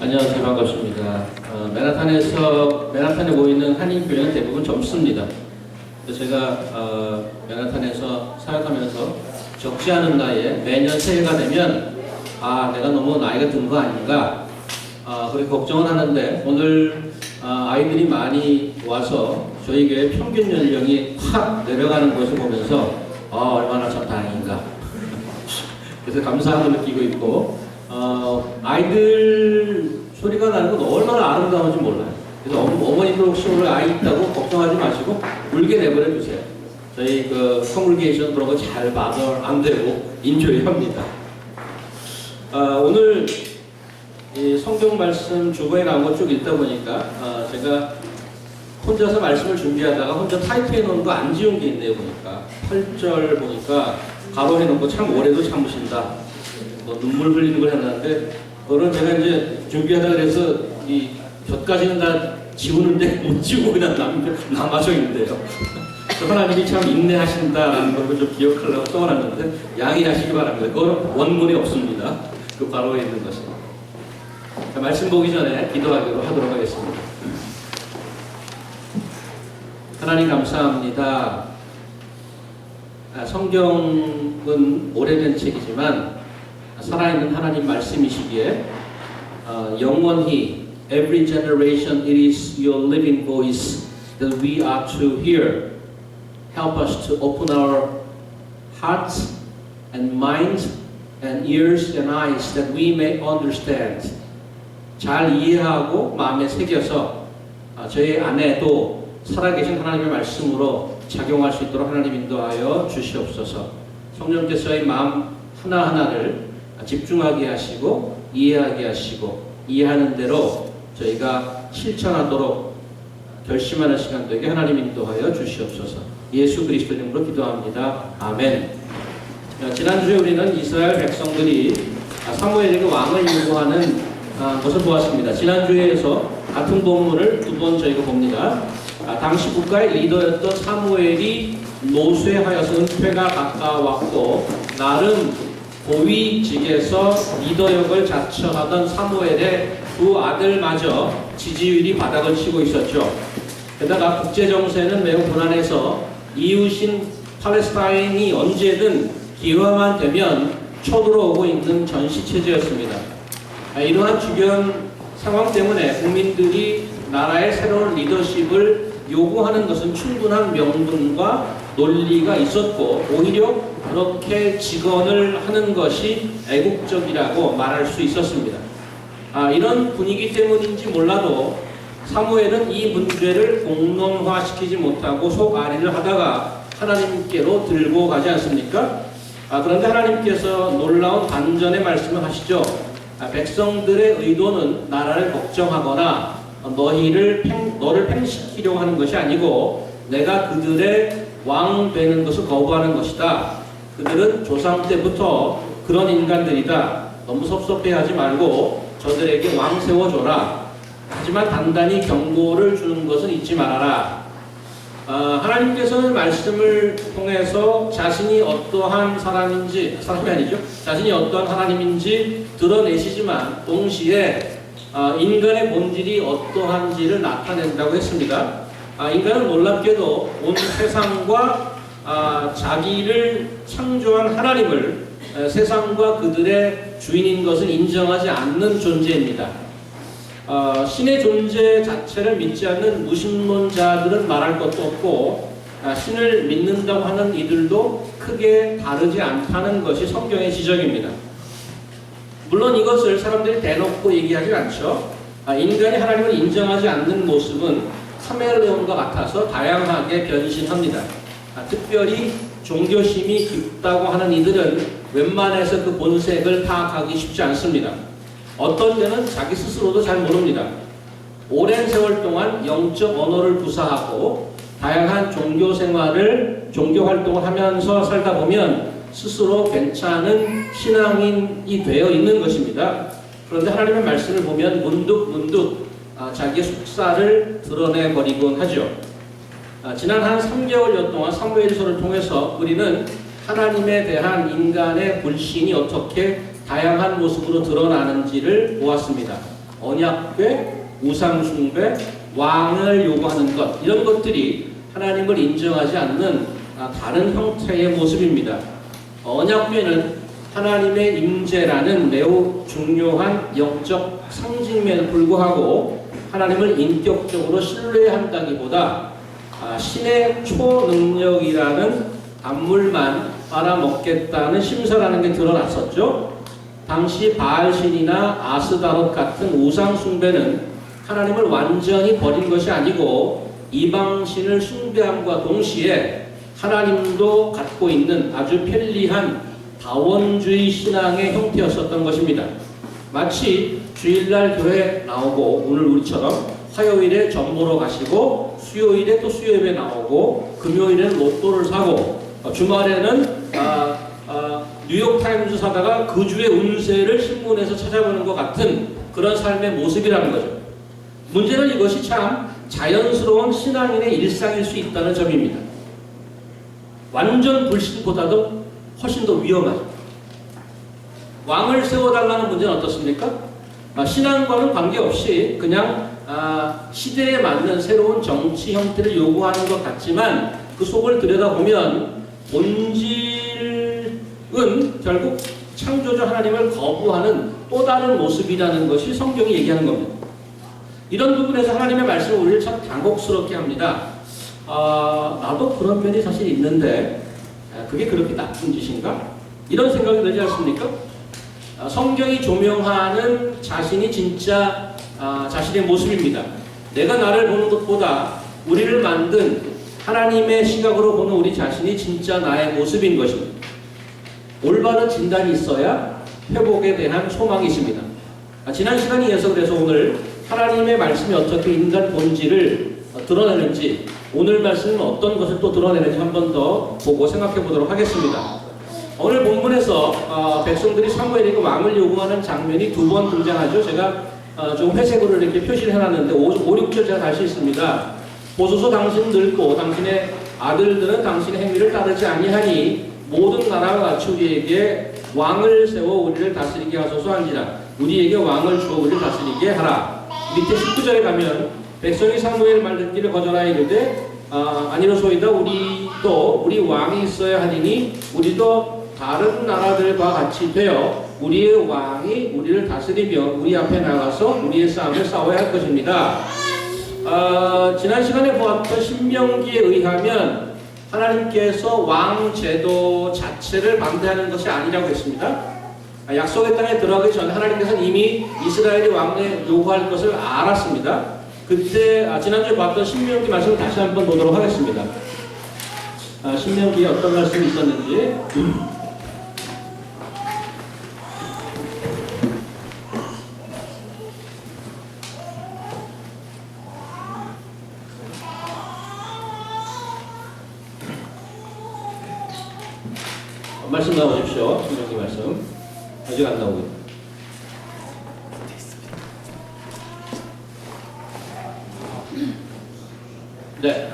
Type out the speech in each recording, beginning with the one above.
안녕하세요. 반갑습니다. 맨하탄에 모이는 한인교회는 대부분 젊습니다. 제가 맨하탄에서 사역하면서 적지 않은 나이에 매년 새해가 되면 내가 너무 나이가 든 거 아닌가 그렇게 걱정을 하는데 오늘 아이들이 많이 와서 저희 교회 평균 연령이 확 내려가는 것을 보면서 얼마나 참 다행인가 그래서 감사함을 느끼고 있고 아이들 소리가 나는 건 얼마나 아름다운지 몰라요. 그래서 어머니들 혹시 오늘 아이 있다고 걱정하지 마시고 울게 내버려 주세요. 저희 커뮤니케이션 그런 거 잘 봐서 안 되고 인조해 합니다. 오늘 이 성경 말씀 주보에 나온 거 쭉 읽다 보니까 제가 혼자서 말씀을 준비하다가 혼자 타이프해 놓은 거 안 지운 게 있네요. 보니까 8절 보니까 가로해 놓은 거 참 오래도 참으신다. 눈물 흘리는 걸 해놨는데 그거는 제가 이제 준비하다 그래서 이 곁까지는 다 지우는데 못 지우고 그냥 남아져 있는데요. 하나님이 참 인내하신다라는 걸 좀 기억하려고 써놨는데 양해하시기 바랍니다. 그거는 원문에 없습니다. 그 가로에 있는 것은. 자, 말씀 보기 전에 기도하기로 하도록 하겠습니다. 하나님 감사합니다. 성경은 오래된 책이지만 살아있는 하나님 말씀이시기에 영원히 every generation it is your living voice that we are to hear. Help us to open our hearts and minds and ears and eyes that we may understand. 잘 이해하고 마음에 새겨서 저희 안에도 살아계신 하나님의 말씀으로 작용할 수 있도록 하나님 인도하여 주시옵소서. 성령께서의 마음 하나하나를 집중하게 하시고 이해하게 하시고 이해하는 대로 저희가 실천하도록 결심하는 시간 되게 하나님 인도하여 주시옵소서. 예수 그리스도 이름으로 기도합니다. 아멘. 지난주에 우리는 이스라엘 백성들이 사무엘에게 왕을 요구하는 것을 보았습니다. 지난주에서 같은 본문을 두 번 저희가 봅니다. 당시 국가의 리더였던 사무엘이 노쇠하여서 은퇴가 가까웠고 나름 고위직에서 리더역을 자처하던 사무엘의 두 아들마저 지지율이 바닥을 치고 있었죠. 게다가 국제정세는 매우 불안해서 이웃인 팔레스타인이 언제든 기회만 되면 쳐들어오고 있는 전시체제였습니다. 이러한 주변 상황 때문에 국민들이 나라의 새로운 리더십을 요구하는 것은 충분한 명분과 논리가 있었고 오히려 그렇게 직언을 하는 것이 애국적이라고 말할 수 있었습니다. 이런 분위기 때문인지 몰라도 사무엘은 이 문제를 공론화시키지 못하고 속앓이를 하다가 하나님께로 들고 가지 않습니까? 그런데 하나님께서 놀라운 반전의 말씀을 하시죠. 백성들의 의도는 나라를 걱정하거나 너를 팽시키려고 하는 것이 아니고 내가 그들의 왕 되는 것을 거부하는 것이다. 그들은 조상 때부터 그런 인간들이다. 너무 섭섭해하지 말고 저들에게 왕 세워줘라. 하지만 단단히 경고를 주는 것은 잊지 말아라. 하나님께서는 말씀을 통해서 자신이 어떠한 사람이 아니죠. 자신이 어떠한 하나님인지 드러내시지만 동시에 인간의 본질이 어떠한지를 나타낸다고 했습니다. 인간은 놀랍게도 온 세상과 자기를 창조한 하나님을 세상과 그들의 주인인 것을 인정하지 않는 존재입니다. 신의 존재 자체를 믿지 않는 무신론자들은 말할 것도 없고 신을 믿는다고 하는 이들도 크게 다르지 않다는 것이 성경의 지적입니다. 물론 이것을 사람들이 대놓고 얘기하지 않죠. 인간이 하나님을 인정하지 않는 모습은 카멜레온과 같아서 다양하게 변신합니다. 특별히 종교심이 깊다고 하는 이들은 웬만해서 그 본색을 파악하기 쉽지 않습니다. 어떤 때는 자기 스스로도 잘 모릅니다. 오랜 세월 동안 영적 언어를 구사하고 다양한 종교 활동을 하면서 살다 보면 스스로 괜찮은 신앙인이 되어 있는 것입니다. 그런데 하나님의 말씀을 보면 문득 자기의 속사를 드러내버리곤 하죠. 지난 한 3개월여 동안 사무엘서를 통해서 우리는 하나님에 대한 인간의 불신이 어떻게 다양한 모습으로 드러나는지를 보았습니다. 언약궤, 우상숭배, 왕을 요구하는 것, 이런 것들이 하나님을 인정하지 않는 다른 형태의 모습입니다. 언약궤는 하나님의 임재라는 매우 중요한 영적 상징임에도 불구하고 하나님을 인격적으로 신뢰한다기보다 신의 초능력이라는 단물만 빨아먹겠다는 심사라는 게 드러났었죠. 당시 바알신이나 아스다롯 같은 우상 숭배는 하나님을 완전히 버린 것이 아니고 이방신을 숭배함과 동시에 하나님도 갖고 있는 아주 편리한 다원주의 신앙의 형태였었던 것입니다. 마치 주일날 교회 나오고 오늘 우리처럼 화요일에 점 보러 가시고 수요일에 또 수요예배 나오고 금요일에는 로또를 사고 주말에는 뉴욕타임즈 사다가 그 주의 운세를 신문에서 찾아보는 것 같은 그런 삶의 모습이라는 거죠. 문제는 이것이 참 자연스러운 신앙인의 일상일 수 있다는 점입니다. 완전 불신보다도 훨씬 더 위험하죠. 왕을 세워달라는 문제는 어떻습니까? 신앙과는 관계없이 그냥 시대에 맞는 새로운 정치 형태를 요구하는 것 같지만 그 속을 들여다보면 본질은 결국 창조주 하나님을 거부하는 또 다른 모습이라는 것이 성경이 얘기하는 겁니다. 이런 부분에서 하나님의 말씀은 우리를 참 당혹스럽게 합니다. 나도 그런 면이 사실 있는데 그게 그렇게 나쁜 짓인가? 이런 생각이 들지 않습니까? 성경이 조명하는 자신이 진짜 자신의 모습입니다. 내가 나를 보는 것보다 우리를 만든 하나님의 시각으로 보는 우리 자신이 진짜 나의 모습인 것입니다. 올바른 진단이 있어야 회복에 대한 소망이 있습니다. 지난 시간에 이어서 그래서 오늘 하나님의 말씀이 어떻게 인간 본질을 드러내는지, 오늘 말씀은 어떤 것을 또 드러내는지 한 번 더 보고 생각해 보도록 하겠습니다. 오늘 본문에서 백성들이 사무엘에게 왕을 요구하는 장면이 두 번 등장하죠. 제가 좀 회색으로 이렇게 표시를 해놨는데 5, 6절 제가 다시 있습니다. 보소서 당신 늙고 당신의 아들들은 당신의 행위를 따르지 아니하니 모든 나라와 같이 우리에게 왕을 세워 우리를 다스리게 하소서 한지라. 우리에게 왕을 주어 우리를 다스리게 하라. 밑에 19절에 가면 백성이 사무엘 말 듣기를 거절하여 이르되 아니로소이다. 우리도 우리 왕이 있어야 하리니 우리도 다른 나라들과 같이 되어 우리의 왕이 우리를 다스리며 우리 앞에 나가서 우리의 싸움을 싸워야 할 것입니다. 지난 시간에 보았던 신명기에 의하면 하나님께서 왕 제도 자체를 반대하는 것이 아니라고 했습니다. 약속의 땅에 들어가기 전에 하나님께서는 이미 이스라엘이 왕을 요구할 것을 알았습니다. 그때 지난주에 봤던 신명기 말씀을 다시 한번 보도록 하겠습니다. 신명기에 어떤 말씀이 있었는지 말씀 나오십시오. 신명기 말씀 아직 안 나오고 있다. 네,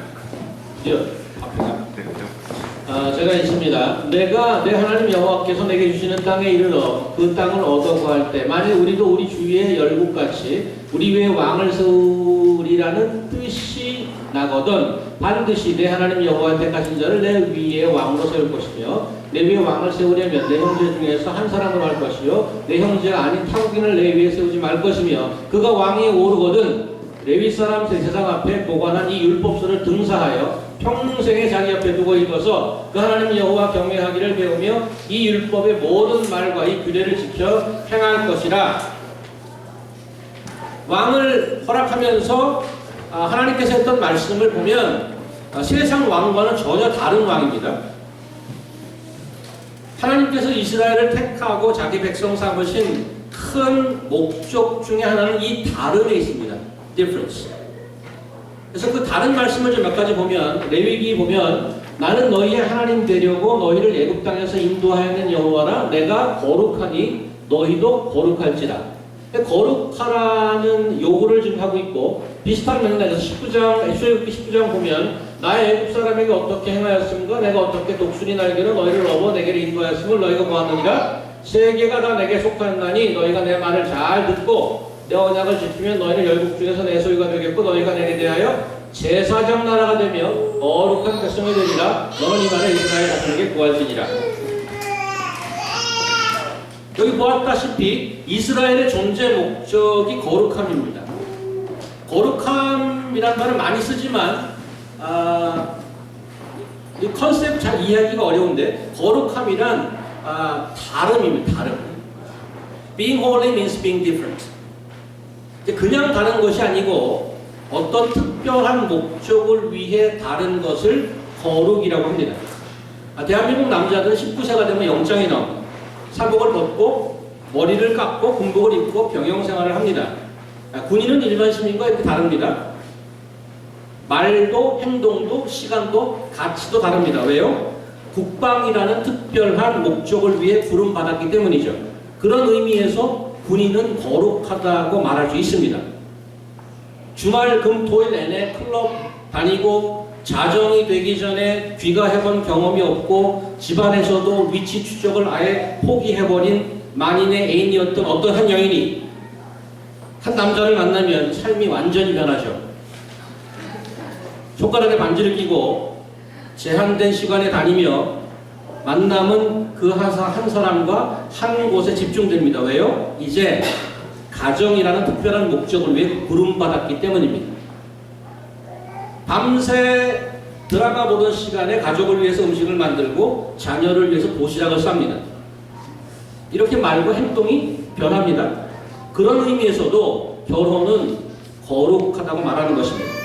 드디어 앞에가 제가 있습니다. 내가 내 하나님 여호와께서 내게 주시는 땅에 이르러 그 땅을 얻어 구할 때 만일 우리도 우리 주위의 열국같이 우리 위에 왕을 세우리라는 뜻이 나거든 반드시 내 하나님 여호와한테 가진 자를 내 위에 왕으로 세울 것이며 내 위에 왕을 세우려면 내 형제 중에서 한 사람으로 할 것이요 내 형제가 아닌 타국인을 내 위에 세우지 말 것이며 그가 왕위에 오르거든 레위 사람 제사장 앞에 보관한 이 율법서를 등사하여 평생에 자기 앞에 두고 읽어서 그 하나님 여호와 경외하기를 배우며 이 율법의 모든 말과 이 규례를 지켜 행할 것이라. 왕을 허락하면서 하나님께서 했던 말씀을 보면 세상 왕과는 전혀 다른 왕입니다. 하나님께서 이스라엘을 택하고 자기 백성 삼으신 큰 목적 중에 하나는 이 다름에 있습니다. difference. 그래서 그 다른 말씀을 좀 몇 가지 보면 레위기 보면 나는 너희의 하나님 되려고 너희를 애굽 땅에서 인도하였는 여호와라 내가 거룩하니 너희도 거룩할지라. 거룩하라는 요구를 지금 하고 있고 비슷한 맥락에서 19장 출애굽기 19장 보면 나의 애굽 사람에게 어떻게 행하였음과 내가 어떻게 독수리 날개로 너희를 업어 내게로 인도하였음을 너희가 보았느니라. 세계가 다 내게 속하였나니 너희가 내 말을 잘 듣고 내 언약을 지키면 너희는 열국 중에서 내 소유가 되겠고 너희가 내게 대하여 제사장 나라가 되며 거룩한 백성이 되리라. 너는 이 말에 이스라엘 자손에게 구할지니라. 여기 보았다시피 이스라엘의 존재 목적이 거룩함입니다. 거룩함이란 말을 많이 쓰지만 이 컨셉 잘 이해하기가 어려운데 거룩함이란 다름입니다. 다름. Being holy means being different. 그냥 다른 것이 아니고 어떤 특별한 목적을 위해 다른 것을 거룩이라고 합니다. 대한민국 남자들은 19세가 되면 영장이 나옵니다. 사복을 벗고 머리를 깎고 군복을 입고 병영생활을 합니다. 군인은 일반 시민과 이렇게 다릅니다. 말도 행동도 시간도 가치도 다릅니다. 왜요? 국방이라는 특별한 목적을 위해 부름받았기 때문이죠. 그런 의미에서 군인은 거룩하다고 말할 수 있습니다. 주말 금토일 내내 클럽 다니고 자정이 되기 전에 귀가해본 경험이 없고 집안에서도 위치 추적을 아예 포기해버린 만인의 애인이었던 어떤 한 여인이 한 남자를 만나면 삶이 완전히 변하죠. 손가락에 반지를 끼고 제한된 시간에 다니며 만남은 그 한 사람과 한 곳에 집중됩니다. 왜요? 이제 가정이라는 특별한 목적을 위해 부름받았기 때문입니다. 밤새 드라마 보던 시간에 가족을 위해서 음식을 만들고 자녀를 위해서 도시락을 쌉니다. 이렇게 말과 행동이 변합니다. 그런 의미에서도 결혼은 거룩하다고 말하는 것입니다.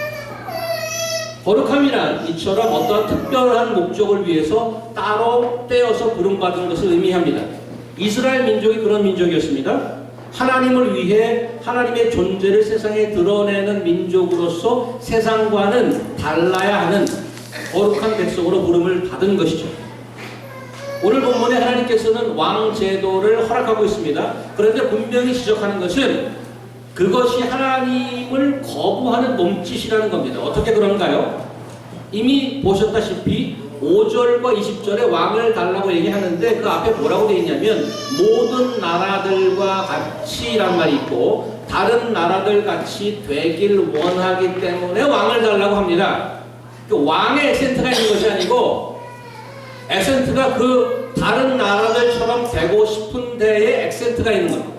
거룩함이란 이처럼 어떠한 특별한 목적을 위해서 따로 떼어서 부름받은 것을 의미합니다. 이스라엘 민족이 그런 민족이었습니다. 하나님을 위해 하나님의 존재를 세상에 드러내는 민족으로서 세상과는 달라야 하는 거룩한 백성으로 부름을 받은 것이죠. 오늘 본문에 하나님께서는 왕 제도를 허락하고 있습니다. 그런데 분명히 지적하는 것은 그것이 하나님을 거부하는 몸짓이라는 겁니다. 어떻게 그런가요? 이미 보셨다시피 5절과 20절에 왕을 달라고 얘기하는데 그 앞에 뭐라고 되어 있냐면 모든 나라들과 같이란 말이 있고 다른 나라들 같이 되길 원하기 때문에 왕을 달라고 합니다. 그 왕의 액센트가 있는 것이 아니고 액센트가 그 다른 나라들처럼 되고 싶은 데에 액센트가 있는 겁니다.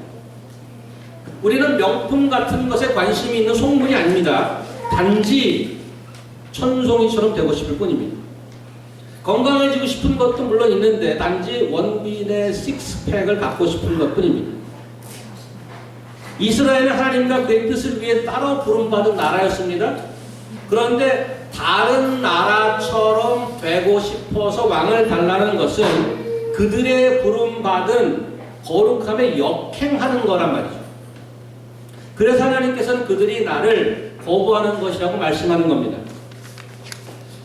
우리는 명품 같은 것에 관심이 있는 속물이 아닙니다. 단지 천송이처럼 되고 싶을 뿐입니다. 건강해지고 싶은 것도 물론 있는데 단지 원빈의 식스팩을 갖고 싶은 것 뿐입니다. 이스라엘은 하나님과 그의 뜻을 위해 따로 부름받은 나라였습니다. 그런데 다른 나라처럼 되고 싶어서 왕을 달라는 것은 그들의 부름받은 거룩함에 역행하는 거란 말이죠. 그래서 하나님께서는 그들이 나를 거부하는 것이라고 말씀하는 겁니다.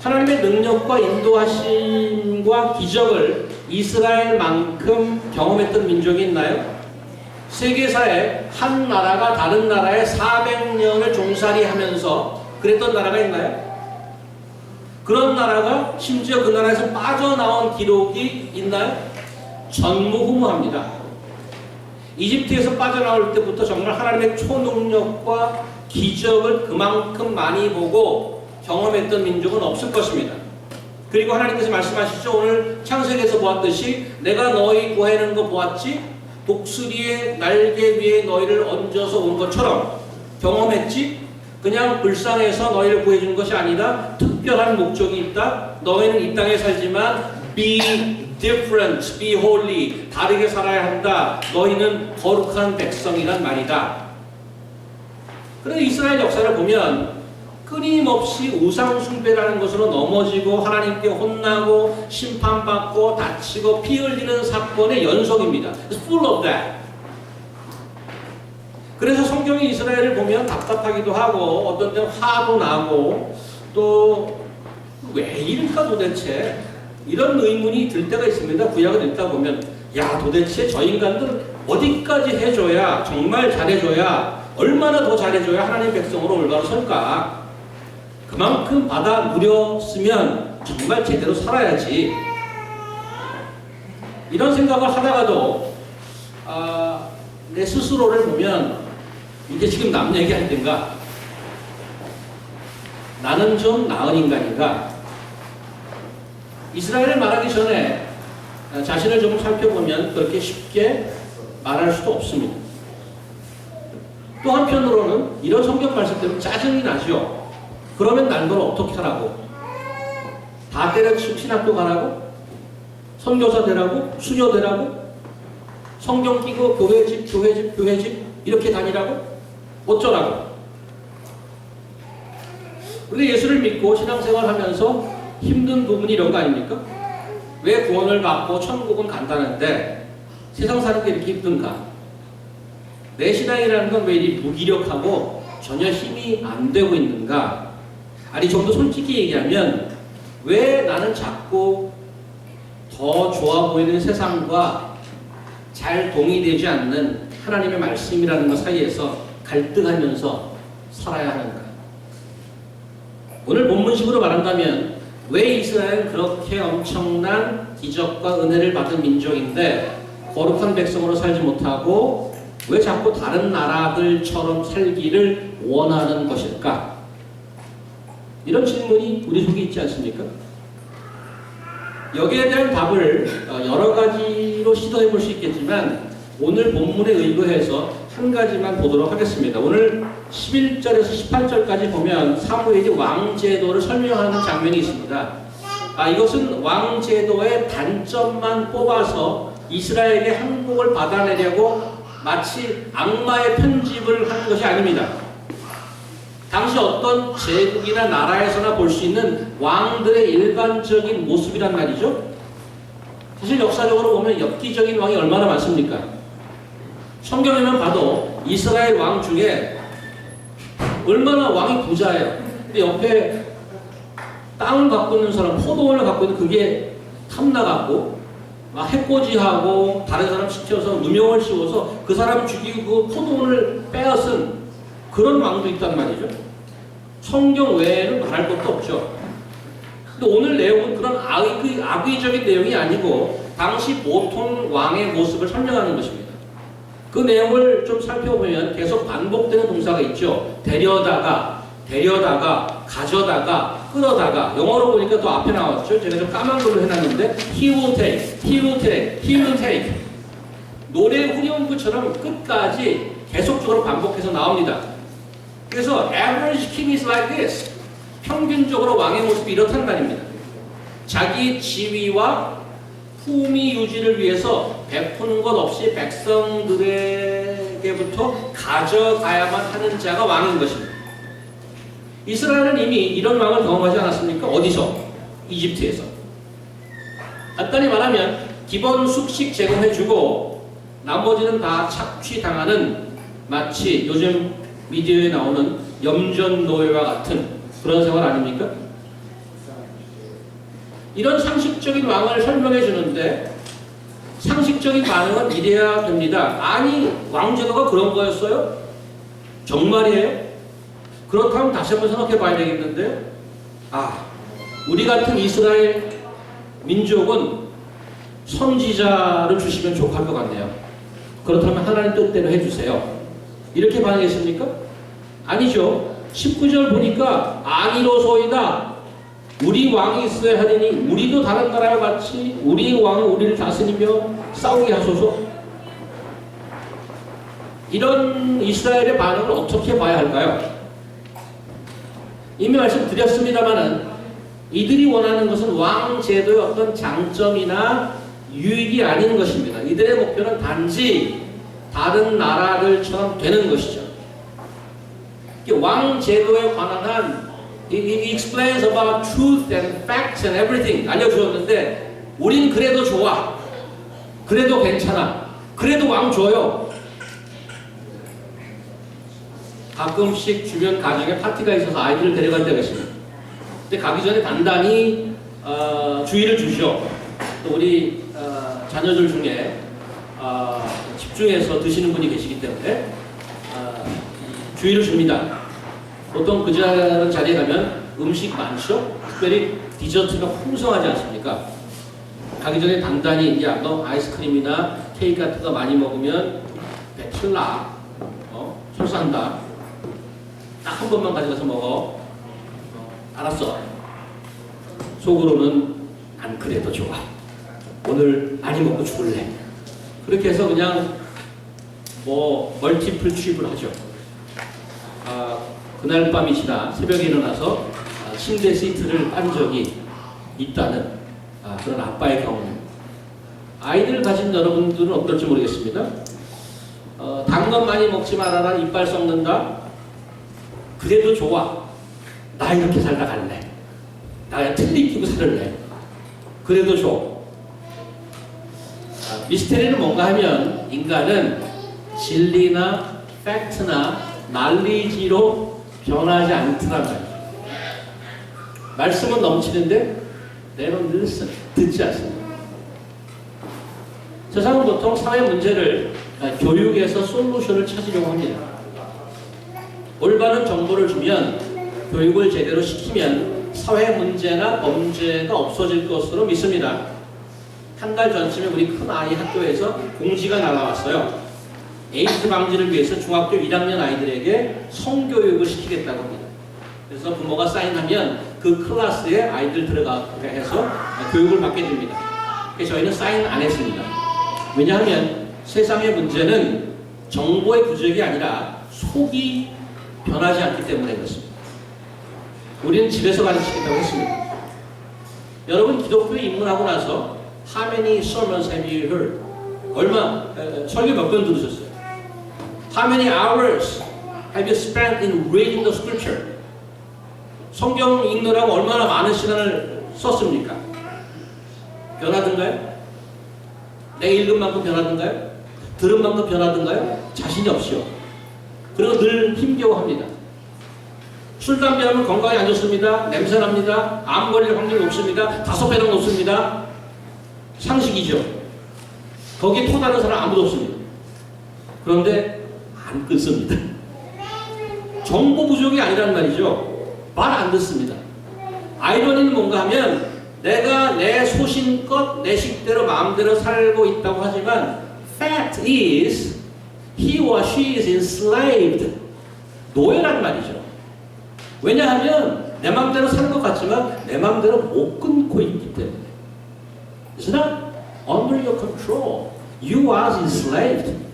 하나님의 능력과 인도하심과 기적을 이스라엘만큼 경험했던 민족이 있나요? 세계사에 한 나라가 다른 나라에 400년을 종살이 하면서 그랬던 나라가 있나요? 그런 나라가 심지어 그 나라에서 빠져나온 기록이 있나요? 전무후무합니다. 이집트에서 빠져나올 때부터 정말 하나님의 초능력과 기적을 그만큼 많이 보고 경험했던 민족은 없을 것입니다. 그리고 하나님께서 말씀하시죠. 오늘 창세기에서 보았듯이 내가 너희 구하는 거 보았지? 독수리의 날개 위에 너희를 얹어서 온 것처럼 경험했지? 그냥 불쌍해서 너희를 구해준 것이 아니다. 특별한 목적이 있다. 너희는 이 땅에 살지만 be different, be holy. 다르게 살아야 한다. 너희는 거룩한 백성이란 말이다. 그런데 이스라엘 역사를 보면 끊임없이 우상숭배라는 것으로 넘어지고 하나님께 혼나고 심판받고 다치고 피 흘리는 사건의 연속입니다. It's full of that. 그래서 성경이 이스라엘을 보면 답답하기도 하고 어떤 때는 화도 나고 또 왜 이럴까 도대체 이런 의문이 들 때가 있습니다. 구약을 읽다 보면 야 도대체 저 인간들 어디까지 해줘야 정말 잘해줘야 얼마나 더 잘해줘야 하나님 백성으로 올바로 설까. 그만큼 받아 누렸으면 정말 제대로 살아야지. 이런 생각을 하다가도 내 스스로를 보면 이게 지금 남 얘기할 때인가? 나는 좀 나은 인간인가? 이스라엘을 말하기 전에 자신을 좀 살펴보면 그렇게 쉽게 말할 수도 없습니다. 또 한편으로는 이런 성경 말씀 때문에 짜증이 나죠. 그러면 난 걸 어떻게 하라고? 다 때려치고 신학교 가라고? 선교사 되라고? 수녀 되라고? 성경 끼고 교회집 이렇게 다니라고? 어쩌라고? 우리가 예수를 믿고 신앙생활 하면서 힘든 부분이 이런 거 아닙니까? 왜 구원을 받고 천국은 간다는데 세상 사는 게 이렇게 힘든가? 내 신앙이라는 건 왜 이리 무기력하고 전혀 힘이 안 되고 있는가? 아니 좀 더 솔직히 얘기하면 왜 나는 자꾸 더 좋아 보이는 세상과 잘 동의되지 않는 하나님의 말씀이라는 것 사이에서 갈등하면서 살아야 하는가? 오늘 본문식으로 말한다면 왜 이스라엘은 그렇게 엄청난 기적과 은혜를 받은 민족인데 거룩한 백성으로 살지 못하고 왜 자꾸 다른 나라들처럼 살기를 원하는 것일까? 이런 질문이 우리 속에 있지 않습니까? 여기에 대한 답을 여러 가지로 시도해 볼 수 있겠지만 오늘 본문에 의거해서 한 가지만 보도록 하겠습니다. 오늘 11절에서 18절까지 보면 사무엘이 왕제도를 설명하는 장면이 있습니다. 이것은 왕제도의 단점만 뽑아서 이스라엘에게 항복을 받아내려고 마치 악마의 편집을 하는 것이 아닙니다. 당시 어떤 제국이나 나라에서나 볼 수 있는 왕들의 일반적인 모습이란 말이죠. 사실 역사적으로 보면 엽기적인 왕이 얼마나 많습니까? 성경에만 봐도 이스라엘 왕 중에 얼마나 왕이 부자예요. 근데 옆에 땅을 갖고 있는 사람, 포도원을 갖고 있는 그게 탐나갖고 막 해코지하고 다른 사람 시켜서 누명을 씌워서 그 사람 죽이고 그 포도원을 빼앗은 그런 왕도 있단 말이죠. 성경 외에는 말할 것도 없죠. 근데 오늘 내용은 그런 악의적인 내용이 아니고 당시 보통 왕의 모습을 설명하는 것입니다. 그 내용을 좀 살펴보면 계속 반복되는 동사가 있죠. 데려다가, 가져다가, 끌어다가. 영어로 보니까 또 앞에 나왔죠. 제가 좀 까만 걸로 해놨는데 He will take, He will take, He will take. 노래 후렴구처럼 끝까지 계속적으로 반복해서 나옵니다. 그래서 average king is like this. 평균적으로 왕의 모습이 이렇단 말입니다. 자기 지위와 품위 유지를 위해서 베푸는 것 없이 백성들에게부터 가져가야만 하는 자가 왕인 것입니다. 이스라엘은 이미 이런 왕을 경험하지 않았습니까? 어디서? 이집트에서. 간단히 말하면 기본 숙식 제공해주고 나머지는 다 착취당하는 마치 요즘 미디어에 나오는 염전노예와 같은 그런 생활 아닙니까? 이런 상식적인 왕을 설명해 주는데 상식적인 반응은 이래야 됩니다. 아니 왕제도가 그런 거였어요? 정말이에요? 그렇다면 다시 한번 생각해 봐야 되겠는데 우리 같은 이스라엘 민족은 선지자를 주시면 족할 것 같네요. 그렇다면 하나님 뜻대로 해주세요. 이렇게 반응했습니까? 아니죠. 19절 보니까 아니로소이다. 우리 왕이 있어야 하리니 우리도 다른 나라와 같이 우리 왕은 우리를 다스리며 싸우게 하소서. 이런 이스라엘의 반응을 어떻게 봐야 할까요? 이미 말씀드렸습니다마는 이들이 원하는 것은 왕 제도의 어떤 장점이나 유익이 아닌 것입니다. 이들의 목표는 단지 다른 나라들처럼 되는 것이죠. 왕 제도에 관한 한 It explains about truth and facts and everything 알려주었는데 우린 그래도 좋아. 그래도 괜찮아. 그래도 왕 줘요. 가끔씩 주변 가정에 파티가 있어서 아이들을 데려갈 때가 있습니다. 근데 가기 전에 단단히 주의를 주죠. 또 우리 자녀들 중에 집중해서 드시는 분이 계시기 때문에 주의를 줍니다. 보통 그 자리에 가면 음식 많죠? 특별히 디저트가 풍성하지 않습니까? 가기 전에 단단히 야 너 아이스크림이나 케이크 같은 거 많이 먹으면 배틀 나. 설사한다. 딱 한 번만 가져가서 먹어. 알았어. 속으로는 안 그래도 좋아. 오늘 많이 먹고 죽을래. 그렇게 해서 그냥 멀티플 취입을 하죠. 그날 밤이 지나 새벽에 일어나서 침대 시트를 빤 적이 있다는 그런 아빠의 경우. 아이들 가진 여러분들은 어떨지 모르겠습니다. 단 것 많이 먹지 말아라. 이빨 썩는다. 그래도 좋아. 나 이렇게 살다 갈래. 나 틀니 끼고 살을래. 그래도 좋아. 미스테리는 뭔가 하면 인간은 진리나 팩트나 날리지로 변하지 않더란 말이에요. 말씀은 넘치는데 they don't listen. 듣지 않습니다. 세상은 보통 사회 문제를 교육에서 솔루션을 찾으려고 합니다. 올바른 정보를 주면 교육을 제대로 시키면 사회 문제나 범죄가 없어질 것으로 믿습니다. 한 달 전쯤에 우리 큰 아이 학교에서 공지가 날아왔어요. 에이즈 방지를 위해서 중학교 1학년 아이들에게 성교육을 시키겠다고 합니다. 그래서 부모가 사인하면 그 클래스에 아이들 들어가게 해서 교육을 받게 됩니다. 그래서 저희는 사인 안 했습니다. 왜냐하면 세상의 문제는 정보의 부족이 아니라 속이 변하지 않기 때문에 그렇습니다. 우리는 집에서 가르치겠다고 했습니다. 여러분 기독교에 입문하고 나서 How many sermons have you heard? 설교 몇 번 들으셨어요? How many hours have you spent in reading the scripture? 성경 읽느라고 얼마나 많은 시간을 썼습니까? 변하던가요? 내 읽은 만큼 변하던가요? 들은 만큼 변하던가요? 자신이 없이요. 그리고 늘 힘겨워합니다. 술, 담배 하면 건강에 안 좋습니다. 냄새 납니다. 암 걸릴 확률이 높습니다. 5배나 높습니다. 상식이죠. 거기에 토다는 사람 아무도 없습니다. 그런데 안 끊습니다. 정보 부족이 아니란 말이죠. 말 안 듣습니다. 아이러니는 뭔가 하면 내가 내 소신껏 내 식대로 마음대로 살고 있다고 하지만 fact is he or she is enslaved. 노예란 말이죠. 왜냐하면 내 마음대로 사는 것 같지만 내 마음대로 못 끊고 있기 때문에. It's not under your control. You are enslaved.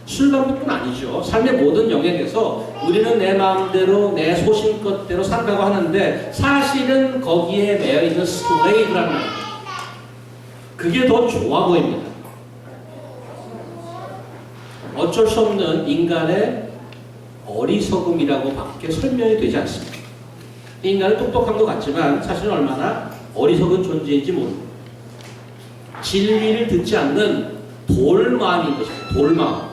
술, 담배뿐 아니죠. 삶의 모든 영역에서 우리는 내 마음대로 내 소신껏대로 산다고 하는데 사실은 거기에 매여있는 슬레이브라는 말이에요. 그게 더 좋아 보입니다. 어쩔 수 없는 인간의 어리석음이라고 밖에 설명이 되지 않습니다. 인간은 똑똑한 것 같지만 사실은 얼마나 어리석은 존재인지 모릅니다. 진리를 듣지 않는 돌마음인 것입니다. 돌마음.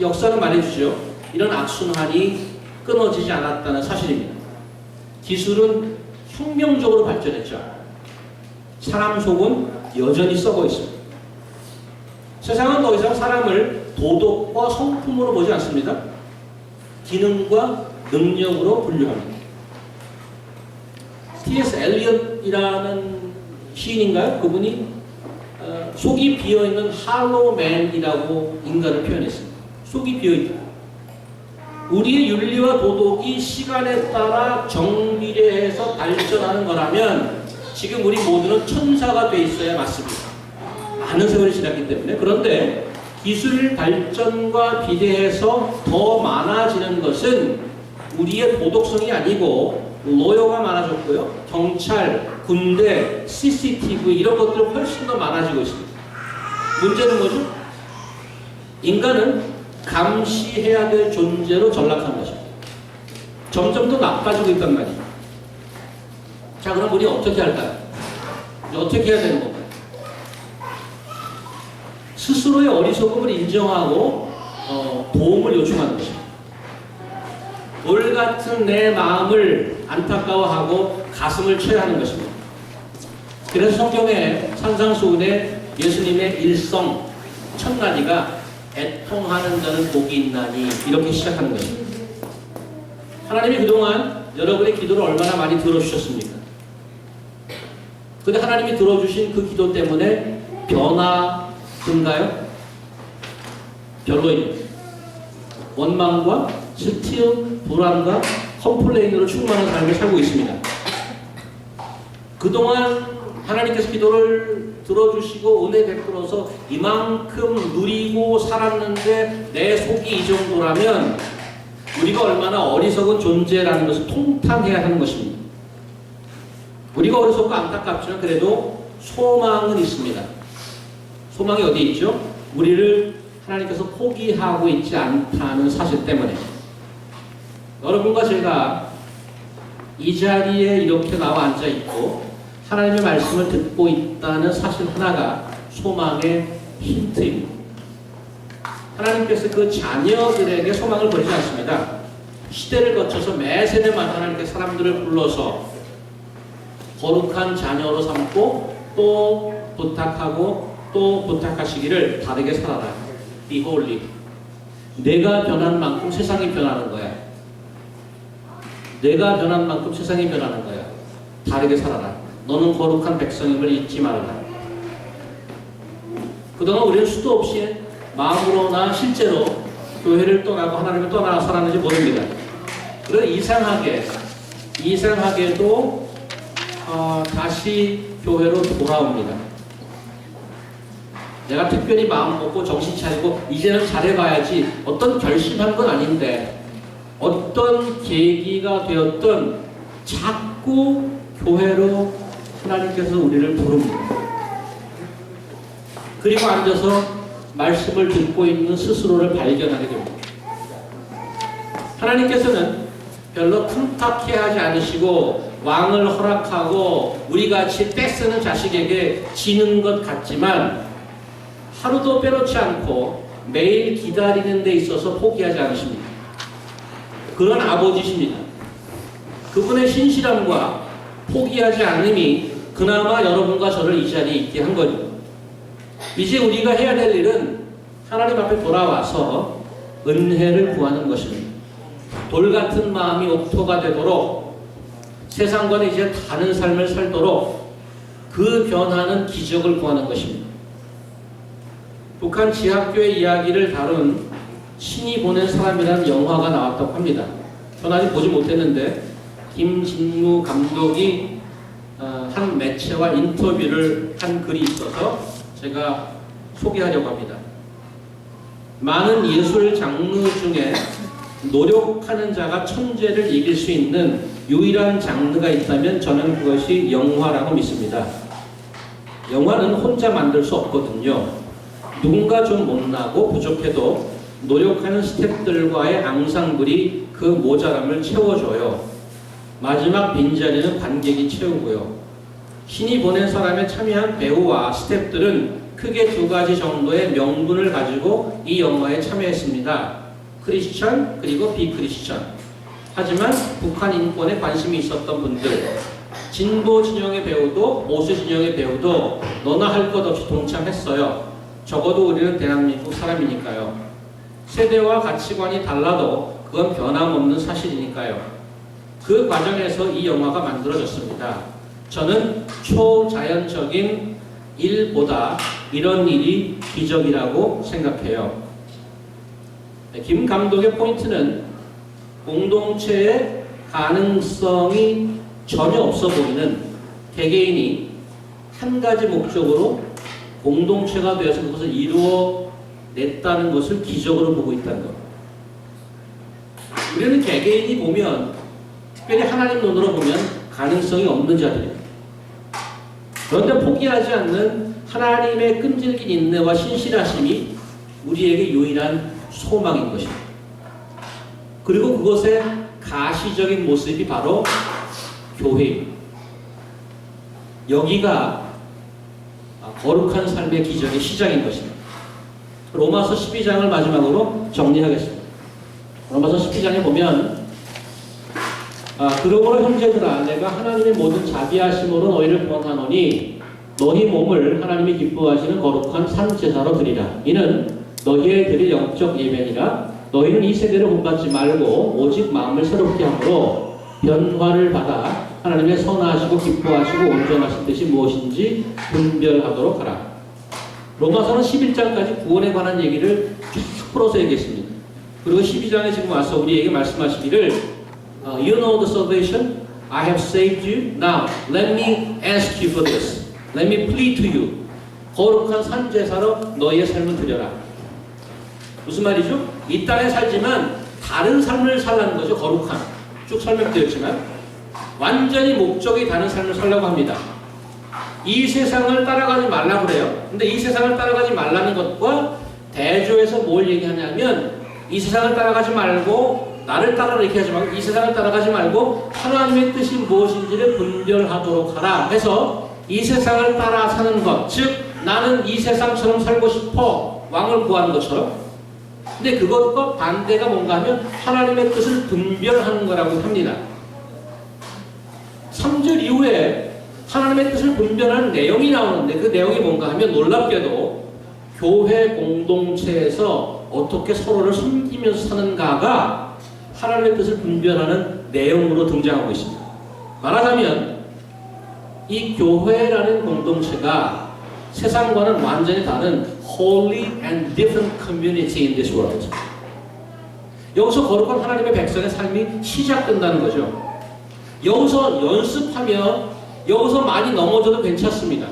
역사는 말해주죠. 이런 악순환이 끊어지지 않았다는 사실입니다. 기술은 혁명적으로 발전했죠. 사람 속은 여전히 썩어 있습니다. 세상은 더 이상 사람을 도덕과 성품으로 보지 않습니다. 기능과 능력으로 분류합니다. T.S. 엘리엇이라는 시인인가요? 그분이 속이 비어있는 할로맨이라고 인간을 표현했습니다. 속이 비어있다. 우리의 윤리와 도덕이 시간에 따라 정비례해서 발전하는 거라면 지금 우리 모두는 천사가 돼 있어야 맞습니다. 많은 세월이 지났기 때문에. 그런데 기술 발전과 비례해서 더 많아지는 것은 우리의 도덕성이 아니고 로여가 많아졌고요. 경찰, 군대, CCTV 이런 것들이 훨씬 더 많아지고 있습니다. 문제는 뭐죠? 인간은 감시해야 될 존재로 전락한 것입니다. 점점 더 나빠지고 있단 말이에요. 자, 그럼 우리 어떻게 할까요? 어떻게 해야 되는 건가요? 스스로의 어리석음을 인정하고 도움을 요청하는 것입니다. 돌 같은 내 마음을 안타까워하고 가슴을 쳐야 하는 것입니다. 그래서 성경의 산상수훈에 예수님의 일성 첫마디가 애통하는 자는 복이 있나니 이렇게 시작하는 것입니다. 하나님이 그동안 여러분의 기도를 얼마나 많이 들어주셨습니까? 근데 하나님이 들어주신 그 기도 때문에 변화된가요? 별로입니다. 원망과 스틸, 불안과 컴플레인으로 충만한 삶을 살고 있습니다. 그동안 하나님께서 기도를 들어주시고 은혜 베풀어서 이만큼 누리고 살았는데 내 속이 이 정도라면 우리가 얼마나 어리석은 존재라는 것을 통탄해야 하는 것입니다. 우리가 어리석고 안타깝지만 그래도 소망은 있습니다. 소망이 어디 있죠? 우리를 하나님께서 포기하고 있지 않다는 사실 때문에 여러분과 제가 이 자리에 이렇게 나와 앉아 있고 하나님의 말씀을 듣고 있다는 사실 하나가 소망의 힌트입니다. 하나님께서 그 자녀들에게 소망을 버리지 않습니다. 시대를 거쳐서 매 세대마다 하나님께서 사람들을 불러서 거룩한 자녀로 삼고 또 부탁하고 또 부탁하시기를 다르게 살아라. Be holy. 내가 변한 만큼 세상이 변하는 거야. 내가 변한 만큼 세상이 변하는 거야. 다르게 살아라. 너는 거룩한 백성임을 잊지 말아라. 그동안 우리는 수도 없이 마음으로나 실제로 교회를 떠나고 하나님을 떠나 살았는지 모릅니다. 그래서 이상하게도 다시 교회로 돌아옵니다. 내가 특별히 마음 먹고 정신 차리고 이제는 잘해봐야지 어떤 결심한 건 아닌데 어떤 계기가 되었던 자꾸 교회로 하나님께서 우리를 부릅니다. 그리고 앉아서 말씀을 듣고 있는 스스로를 발견하게 됩니다. 하나님께서는 별로 틈탁해 하지 않으시고 왕을 허락하고 우리같이 떼쓰는 자식에게 지는 것 같지만 하루도 빼놓지 않고 매일 기다리는 데 있어서 포기하지 않으십니다. 그런 아버지십니다. 그분의 신실함과 포기하지 않음이 그나마 여러분과 저를 이 자리에 있게 한 거죠. 이제 우리가 해야 될 일은 하나님 앞에 돌아와서 은혜를 구하는 것입니다. 돌같은 마음이 옥토가 되도록 세상과는 이제 다른 삶을 살도록 그 변화는 기적을 구하는 것입니다. 북한 지하교회 이야기를 다룬 신이 보낸 사람이라는 영화가 나왔다고 합니다. 전 아직 보지 못했는데 김진무 감독이 한 매체와 인터뷰를 한 글이 있어서 제가 소개하려고 합니다. 많은 예술 장르 중에 노력하는 자가 천재를 이길 수 있는 유일한 장르가 있다면 저는 그것이 영화라고 믿습니다. 영화는 혼자 만들 수 없거든요. 누군가 좀 못나고 부족해도 노력하는 스태프들과의 앙상블이 그 모자람을 채워줘요. 마지막 빈자리는 관객이 채우고요. 신이 보낸 사람에 참여한 배우와 스태프들은 크게 두 가지 정도의 명분을 가지고 이 영화에 참여했습니다. 크리스천 그리고 비크리스천. 하지만 북한 인권에 관심이 있었던 분들, 진보 진영의 배우도 보수 진영의 배우도 너나 할 것 없이 동참했어요. 적어도 우리는 대한민국 사람이니까요. 세대와 가치관이 달라도 그건 변함없는 사실이니까요. 그 과정에서 이 영화가 만들어졌습니다. 저는 초자연적인 일보다 이런 일이 기적이라고 생각해요. 김 감독의 포인트는 공동체의 가능성이 전혀 없어 보이는 개개인이 한 가지 목적으로 공동체가 되어서 그것을 이루어냈다는 것을 기적으로 보고 있다는 것. 우리는 개개인이 보면 특별히 하나님 눈으로 보면 가능성이 없는 자들이에요. 그런데 포기하지 않는 하나님의 끈질긴 인내와 신실하심이 우리에게 유일한 소망인 것입니다. 그리고 그것의 가시적인 모습이 바로 교회입니다. 여기가 거룩한 삶의 기적의 시작인 것입니다. 로마서 12장을 마지막으로 정리하겠습니다. 로마서 12장에 보면 그러므로 형제들아 내가 하나님의 모든 자비하심으로 너희를 권하노니 너희 몸을 하나님이 기뻐하시는 거룩한 산제사로 드리라. 이는 너희의 드릴 영적 예배니라. 너희는 이 세대를 본받지 말고 오직 마음을 새롭게 함으로 변화를 받아 하나님의 선하시고 기뻐하시고 온전하신 뜻이 무엇인지 분별하도록 하라. 로마서는 11장까지 구원에 관한 얘기를 쭉 풀어서 얘기했습니다. 그리고 12장에 지금 와서 우리에게 말씀하시기를 You know the salvation I have saved you. Now let me ask you for this. Let me plead to you. 거룩한 산제사로 너희의 삶을 드려라. 무슨 말이죠? 이 땅에 살지만 다른 삶을 살라는 거죠. 거룩한. 쭉 설명되었지만 완전히 목적이 다른 삶을 살려고 합니다. 이 세상을 따라가지 말라고 그래요. 근데 이 세상을 따라가지 말라는 것과 대조해서 뭘 얘기하냐면 이 세상을 따라가지 말고 나를 따라라 이렇게 하지 말고 이 세상을 따라가지 말고 하나님의 뜻이 무엇인지를 분별하도록 하라 해서 이 세상을 따라 사는 것, 즉 나는 이 세상처럼 살고 싶어 왕을 구하는 것처럼. 근데 그것과 반대가 뭔가 하면 하나님의 뜻을 분별하는 거라고 합니다. 3절 이후에 하나님의 뜻을 분별하는 내용이 나오는데 그 내용이 뭔가 하면 놀랍게도 교회 공동체에서 어떻게 서로를 섬기면서 사는가가 하나님의 뜻을 분별하는 내용으로 등장하고 있습니다. 말하자면 이 교회라는 공동체가 세상과는 완전히 다른 holy and different community in this world. 여기서 거룩한 하나님의 백성의 삶이 시작된다는 거죠. 여기서 연습하며 여기서 많이 넘어져도 괜찮습니다.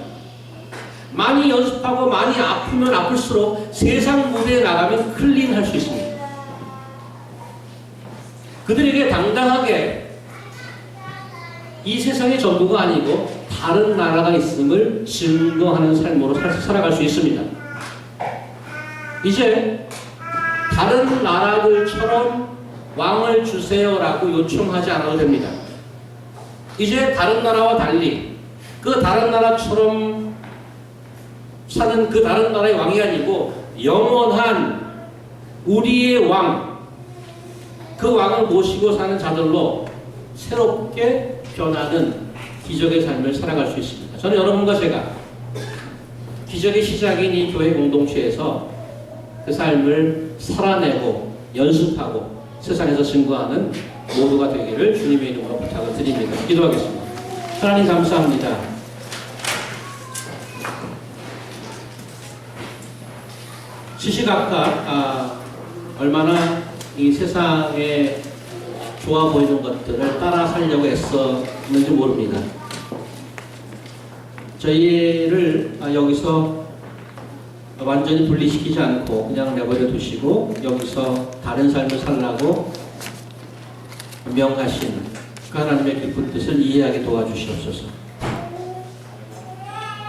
많이 연습하고 많이 아프면 아플수록 세상 무대에 나가면 클린할 수 있습니다. 그들에게 당당하게 이 세상의 전부가 아니고 다른 나라가 있음을 증거하는 삶으로 살아갈 수 있습니다. 이제 다른 나라들처럼 왕을 주세요라고 요청하지 않아도 됩니다. 이제 다른 나라와 달리 그 다른 나라처럼 사는 그 다른 나라의 왕이 아니고 영원한 우리의 왕, 그 왕을 모시고 사는 자들로 새롭게 변하는 기적의 삶을 살아갈 수 있습니다. 저는 여러분과 제가 기적의 시작인 이 교회 공동체에서 그 삶을 살아내고 연습하고 세상에서 증거하는 모두가 되기를 주님의 이름으로 부탁을 드립니다. 기도하겠습니다. 하나님 감사합니다. 시시각각 얼마나 이 세상에 좋아 보이는 것들을 따라 살려고 애썼는지 모릅니다. 저희를 여기서 완전히 분리시키지 않고 그냥 내버려 두시고 여기서 다른 삶을 살라고 명하신 그 하나님의 깊은 뜻을 이해하게 도와주시옵소서.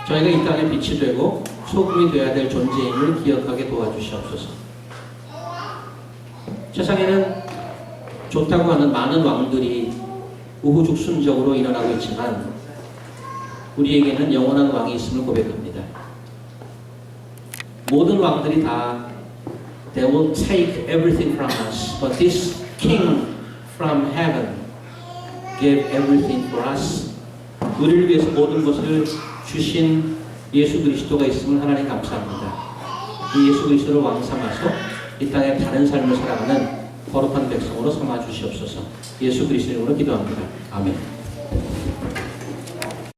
저희가 이 땅에 빛이 되고 소금이 되어야 될 존재임을 기억하게 도와주시옵소서. 세상에는 좋다고 하는 많은 왕들이 우후죽순적으로 일어나고 있지만 우리에게는 영원한 왕이 있음을 고백합니다. 모든 왕들이 다 They will take everything from us, but this King from heaven gave everything for us. 우리를 위해서 모든 것을 주신 예수 그리스도가 있음을 하나님 감사합니다. 이 예수 그리스도를 왕 삼아서 이 땅에 다른 삶을 살아가는 거룩한 백성으로 삼아 주시옵소서. 예수 그리스도 이름으로 기도합니다. 아멘.